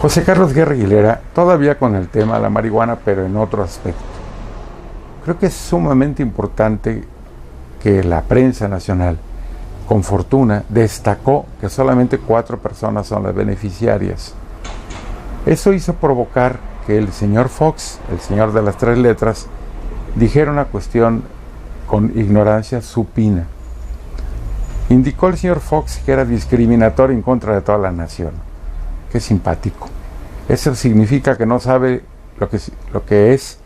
José Carlos Guerra Aguilera, todavía con el tema de la marihuana, pero en otro aspecto. Creo que es sumamente importante que la prensa nacional, con fortuna, destacó que solamente 4 personas son las beneficiarias. Eso hizo provocar que el señor Fox, el señor de las 3 letras, dijera una cuestión con ignorancia supina. Indicó el señor Fox que era discriminatorio en contra de toda la nación. Qué simpático. Eso significa que no sabe lo que es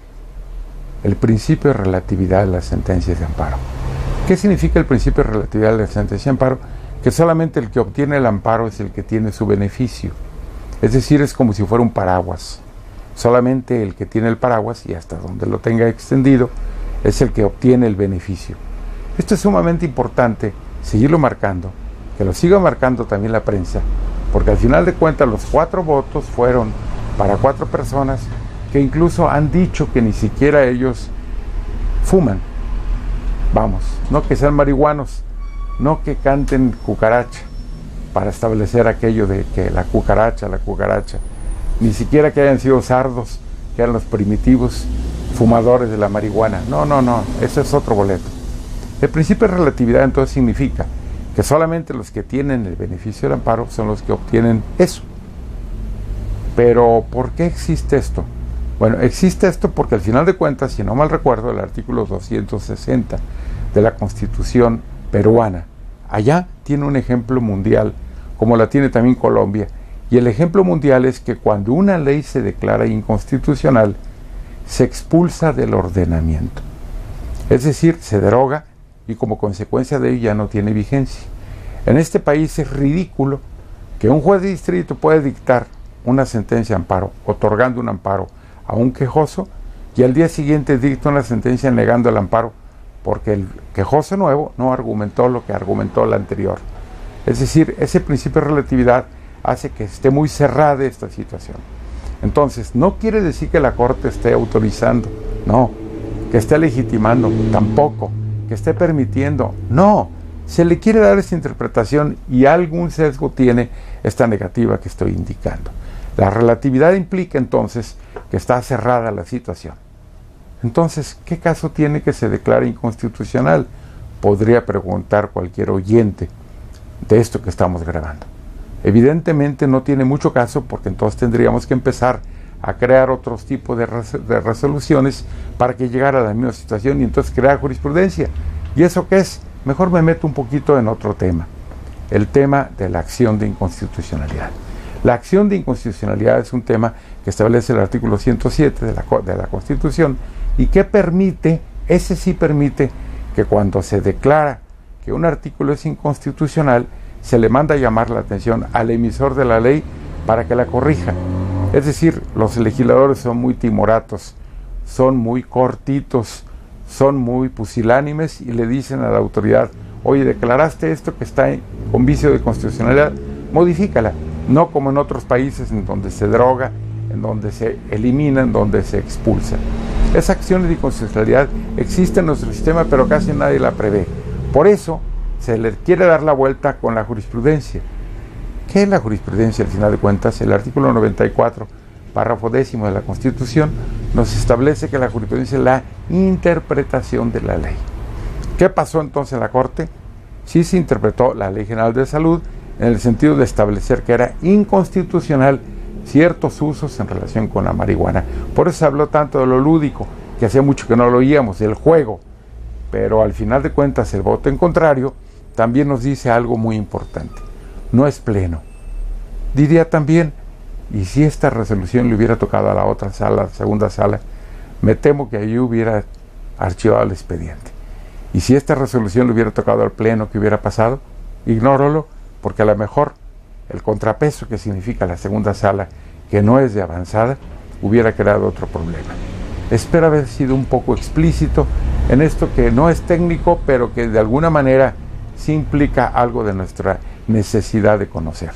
el principio de relatividad de las sentencias de amparo. ¿Qué significa el principio de relatividad de la sentencia de amparo? Que solamente el que obtiene el amparo es el que tiene su beneficio. Es decir, es como si fuera un paraguas. Solamente el que tiene el paraguas, y hasta donde lo tenga extendido, es el que obtiene el beneficio. Esto es sumamente importante seguirlo marcando, que lo siga marcando también la prensa, porque al final de cuentas los 4 votos fueron para 4 personas que incluso han dicho que ni siquiera ellos fuman. Vamos, no que sean marihuanos, no que canten cucaracha para establecer aquello de que la cucaracha, ni siquiera que hayan sido sardos, que eran los primitivos fumadores de la marihuana. No, eso es otro boleto. El principio de relatividad entonces significa que solamente los que tienen el beneficio del amparo son los que obtienen eso. Pero, ¿por qué existe esto? Bueno, existe esto porque al final de cuentas, si no mal recuerdo, el artículo 260 de la Constitución peruana, allá tiene un ejemplo mundial, como la tiene también Colombia, y el ejemplo mundial es que cuando una ley se declara inconstitucional, se expulsa del ordenamiento. Es decir, se deroga y como consecuencia de ello ya no tiene vigencia. En este país es ridículo que un juez de distrito pueda dictar una sentencia de amparo, otorgando un amparo a un quejoso, y al día siguiente dicta una sentencia negando el amparo, porque el quejoso nuevo no argumentó lo que argumentó el anterior. Es decir, ese principio de relatividad hace que esté muy cerrada esta situación. Entonces, no quiere decir que la Corte esté autorizando, no, que esté legitimando, tampoco, que esté permitiendo, no, se le quiere dar esa interpretación y algún sesgo tiene esta negativa que estoy indicando. La relatividad implica entonces que está cerrada la situación. Entonces, ¿qué caso tiene que se declare inconstitucional? Podría preguntar cualquier oyente de esto que estamos grabando. Evidentemente no tiene mucho caso, porque entonces tendríamos que empezar a crear otros tipos de resoluciones para que llegara a la misma situación y entonces crear jurisprudencia. ¿Y eso qué es? Mejor me meto un poquito en otro tema, el tema de la acción de inconstitucionalidad. La acción de inconstitucionalidad es un tema que establece el artículo 107 de la Constitución y que permite, ese sí permite, que cuando se declara que un artículo es inconstitucional, se le manda a llamar la atención al emisor de la ley para que la corrija. Es decir, los legisladores son muy timoratos, son muy cortitos, son muy pusilánimes y le dicen a la autoridad: oye, declaraste esto que está con vicio de constitucionalidad, modifícala. No como en otros países en donde se droga, en donde se elimina, en donde se expulsa. Esa acción de inconstitucionalidad existe en nuestro sistema, pero casi nadie la prevé. Por eso se le quiere dar la vuelta con la jurisprudencia. ¿Qué es la jurisprudencia al final de cuentas? El artículo 94, párrafo 10 de la Constitución, nos establece que la jurisprudencia es la interpretación de la ley. ¿Qué pasó entonces en la Corte? Sí se interpretó la Ley General de Salud en el sentido de establecer que era inconstitucional ciertos usos en relación con la marihuana. Por eso se habló tanto de lo lúdico, que hacía mucho que no lo oíamos, del juego. Pero al final de cuentas el voto en contrario también nos dice algo muy importante. No es pleno. Diría también, y si esta resolución le hubiera tocado a la otra sala, la segunda sala, me temo que allí hubiera archivado el expediente. Y si esta resolución le hubiera tocado al pleno, ¿qué hubiera pasado? Ignóralo, porque a lo mejor el contrapeso que significa la segunda sala, que no es de avanzada, hubiera creado otro problema. Espero haber sido un poco explícito en esto que no es técnico, pero que de alguna manera sí implica algo de nuestra necesidad de conocer.